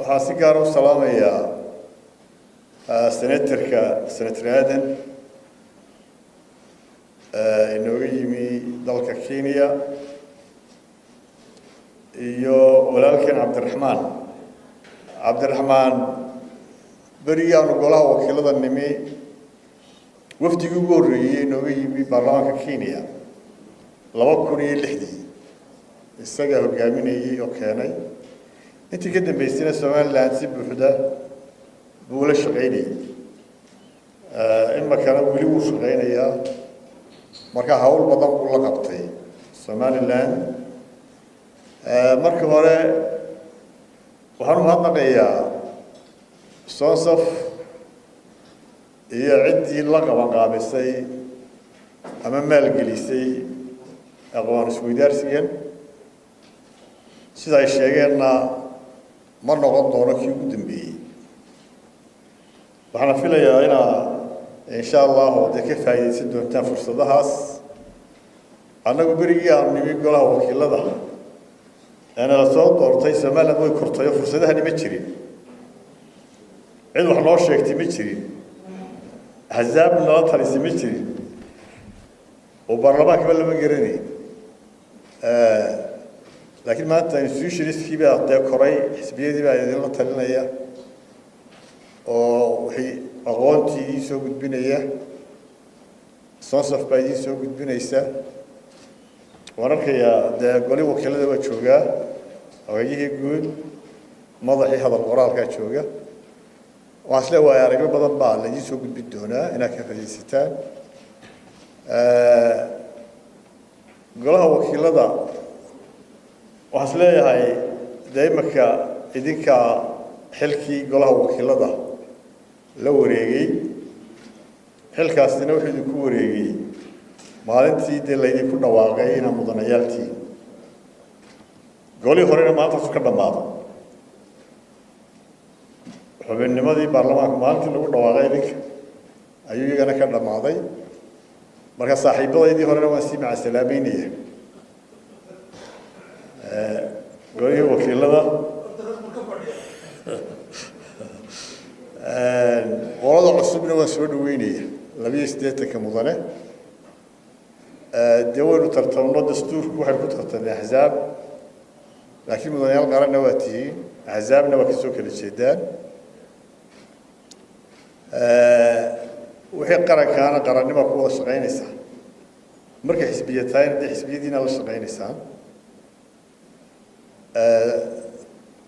waxaan si gaar ah u salaamayaa senator aadan inooga yimi dalka Kenya iyo walaalkeen Cabdiraxmaan barigaan golaha wakiilada nimi wafdigii ugu horeeyay inooga yimi baarlamaanka Kenya 2006 isaga hogaaminayay oo keenay intii ka dambeysay Soomaaliland si buuxda buu la shaqeynayay in makana wali uu shaqeynayaa marka hawl badan uu la qabtay Soomaaliland marka hore waxaan mahadnaqayaa Sonsaf iyo ciddii la qabanqaabisay ama maalgelisay aqoon isweydaarsigan sida ay sheegeenna ma noqon doono kii ugu dambeeyay waxaan filayaa insha Allah oo ka faa'iideysan doontaan fursadahaas anagu berigii aan nimi golaha wakiilada أنا صوت أرتي سمالا مو كرتي فرصتها نمشرين عندو حناش يكتي مشرين حزاب لا تريس مشرين وبرلمان كمان لما جرني لكن ما أنت نسويش ريس في بقى كوري حسبية دي بقى يدينا تلنا إياه وهي أغانتي سوق بنية صنصف بعدين سوق بنيسة وركيا ده قولي وكيل ده بتشوجا ويجي يقول ماذا هذا القرار كتشوجا وأصله هو يارجع بدل بعض اللي يسوق بدونه هناك في الستان قالها وكيل ده وأصله هاي دائما إذن حلكي قالها وكيل ده لو ريجي حلك أصلنا وحيد كوريجي maalintii de laydin ku dhawaaqay inaan mudanayaaltii golii horena maanta ka dhamaado xubinnimadii baarlamaanka maalintii lagu dhawaaqay idinka ayuu iyagana ka dhamaaday marka saaxiibadaydii horena waan sii macasalaameynaya golihii wakiilada qolada cusubna waan soo dhaweynaya 82 mudane دول ترتبط دستور كوحد كترتب الأحزاب لكن مدنيال قرن نواتي أحزابنا وكسوك الشيدان وحي قرن ما قوة صغير إنسان مركز حزبيتين دي حزبية دينا لصغير إنسان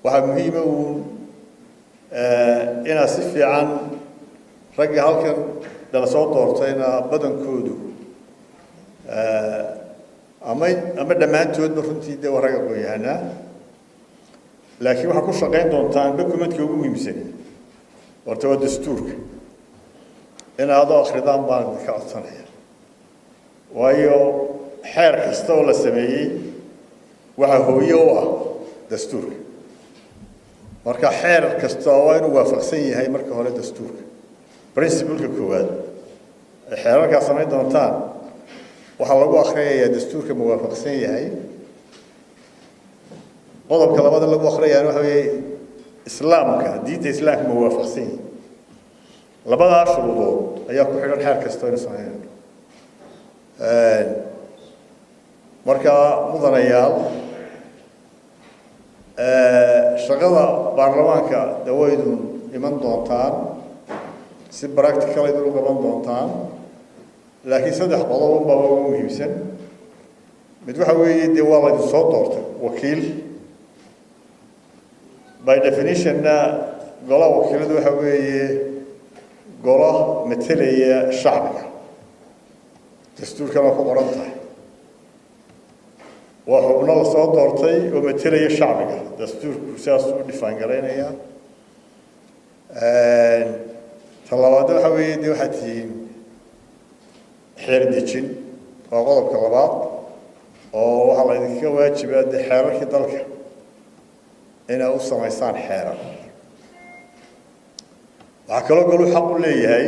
وهم مهمة إنا صفي عن رجع هالكن دلسات دورتين بدن كودو أما دمان تود برفنتي ده ورقة قويانا لكن وحكو شقين دونتان بكمت كيوغو ميمسني ورتوا دستورك إن هذا آخر دام بان بكاعتنا وأيو حير كستولا السمائي وهو يوا دستورك مركا حير كستولا ووافق سيء هاي مركا هو دستورك برنسبل كواد حير كاسمين دونتان waxaa lagu akhriyaa dastuurka muwaafaqsan yahay qodobka labaad lagu akhriyaa waxa weeye islaamka diinta islaamka muwaafaqsan yahay labada shuruudood ayaa ku xidhan xeer kasta oo sameeyay marka mudanayaal shaqada baarlamaanka dawaydu iman doontaan si practical ay u qaban doontaan لكن صدق قضاء بابا مهمسن متوحى ويدي ديوالة الصوت وكيل by definition قضاء وكيل دوحى ويدي قضاء مثلية شعبك دستور كما فقرنته وحبنا الصوت دورتي ومثلية شعبك دستور كساس ودفان قرينيا طلبات دوحى ويدي وحتين حير ديجين وقضب كلابات وحلا إذا كواجب هذا حيرك ذلك إنه أصلا إنسان حيرة وعكلا قالوا حق لي هاي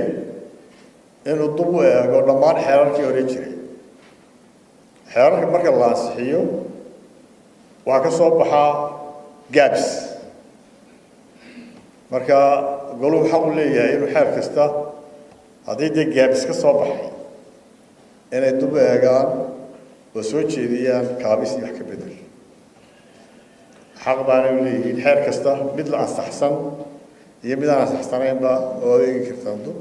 إنه الضوء قال ما حيرك يوريجري حيرك مرك الله صحيو وعكسوا بحا جابس marka goluhu waxa uu leeyahay inuu xeer kasta haddii dee gaabis ka soo baxay inay dub eegaan oo soo jeediyaan kaabis iyo wax ka bedel xaq baana u leeyihiin xeer kasta mid la ansaxsan iyo mid aan ansaxsanaynba oo eegi kartaan dub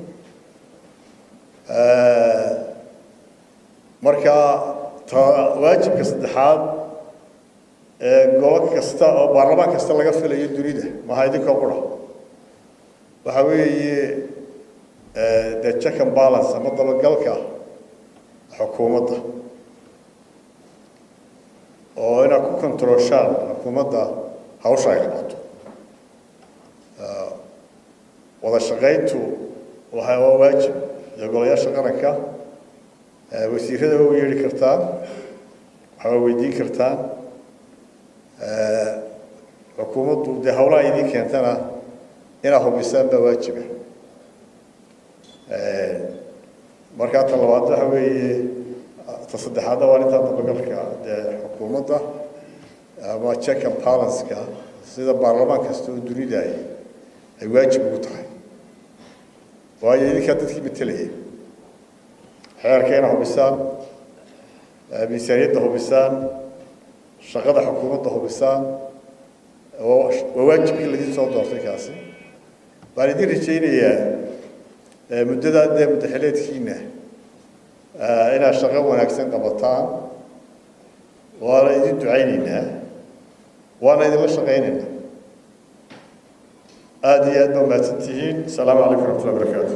marka waajibka saddexaad gobol kasta oo baarlamaan kasta laga filayo dunida maha idinkoo qura waxa weeye the check and balance ama dabagalka xukuumadda oo inaad ku controlshaan xukuumadda hawsha ay qabato wada shaqayntu waa waajib iyo golayaasha qaranka wasiirada waa yeeri kartaan waxaa weydiin kartaan xukuumaddu dee hawlaha idin keentana inaad hubisaan baa waajiba markaa ta labaad waxa weeye ta saddexaadna waa intaa dabagalka dee xukuumadda ama check and balance-ka sida baarlamaan kasta oo dunida ay waajib ugu tahay waayo idinkaa dadkii matelaya xeerka inaad hubisaan miisaaniyadda hubisaan shaqada xukuumadda hubisaan waa waajibkii laidin soo doortay kaasi waan idin rajaynayaa muddadaa dee muddaxileedkiina inaad shaqo wanaagsan qabataan waana idin ducaynaynaa waana idinla shaqaynaynaa aada iyo aad baa mahadsan tihiin asalaamu calaykum waraxmatullahi wabarakaatu